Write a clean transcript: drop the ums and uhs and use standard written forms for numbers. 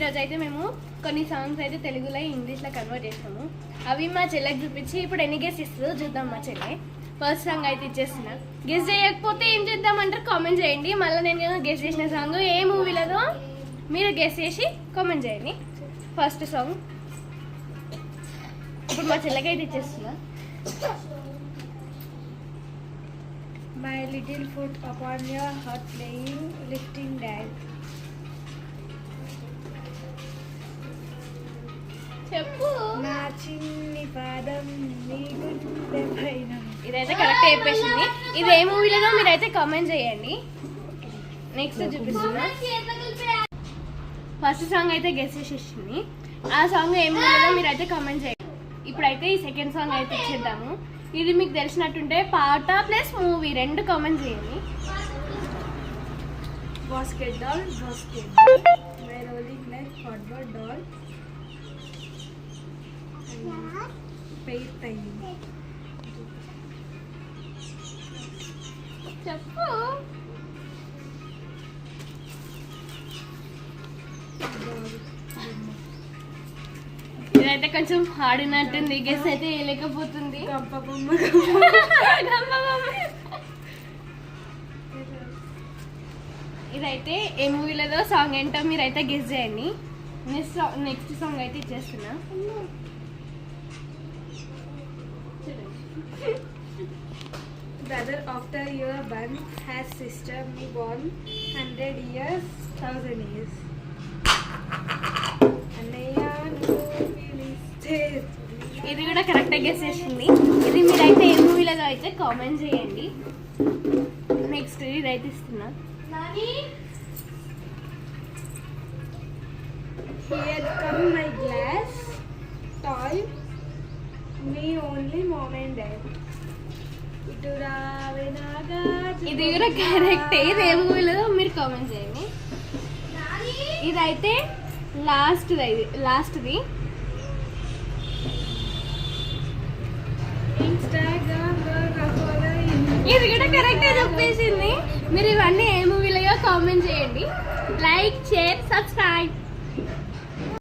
ఈరోజు అయితే మేము కొన్ని సాంగ్స్ అయితే తెలుగులో ఇంగ్లీష్లో కన్వర్ట్ చేస్తాము. అవి మా చెల్లెకి చూపించి ఇప్పుడు ఎన్ని గెస్ ఇస్తుందో చూద్దాం. మా చెల్లె ఫస్ట్ సాంగ్ అయితే ఇచ్చేస్తున్నా. గెస్ చేయకపోతే ఏం చేద్దామంటారు కామెంట్ చేయండి. మళ్ళీ నేను గెస్ చేసిన సాంగ్ ఏ మూవీలదో మీరు గెస్ చేసి కామెంట్ చేయండి. ఫస్ట్ సాంగ్ ఇప్పుడు మా చెల్లెకి అయితే ఇచ్చేస్తున్నా. My little foot upon your heart playing lifting dance. చెప్పు. నా చిన్ని పాదం నీ గుండె పైన. ఇదైతే కరెక్ట్ చెప్పేసింది. ఇది ఏ మూవీలో మీరైతే కామెంట్ చేయండి. నెక్స్ట్ చూపిస్తున్నా. ఫస్ట్ సాంగ్ అయితే గెస్ చేసేసింది. ఆ సాంగ్ ఏ మూవీలో మీరైతే కామెంట్ చేయండి. ఇప్పుడైతే ఈ సెకండ్ సాంగ్ అయితే ఇచ్చేద్దాము. ఇది మీకు తెలిసినట్టుంటే పాట ప్లస్ మూవీ రెండు కామెంట్ చేయండి. Basket doll, basket doll. My rolling like cardboard doll. Pair time. చెప్పు. ఇదైతే కొంచెం ఆడినట్టుంది. గెస్ అయితే వేయలేకపోతుంది. ఇదైతే ఏ మూవీలో సాంగ్ ఏంటో మీరైతే గెస్ చేయండి. నెక్స్ట్ సాంగ్ అయితే ఇచ్చేస్తున్నా. Brother after your born has sister me born 100 years 1000 years. ఇది కూడా కరెక్ట్ గెస్ చేసింది. ఇది మీరైతే ఏ మూవీలో అయితే కామెంట్ చేయండి. నెక్స్ట్ ఇదైతే ఇస్తున్నా. Here come my glass toy me only mom and dad. ఇది కూడా కరెక్ట్. ఇది ఏ మూవీలో మీరు కామెంట్ చేయండి. ఇదైతే లాస్ట్ది. ఇది కూడా కరెక్ట్ చెప్పేసింది. మీరు ఇవన్నీ ఏ మూవీలో కామెంట్ చేయండి. Like, share, subscribe.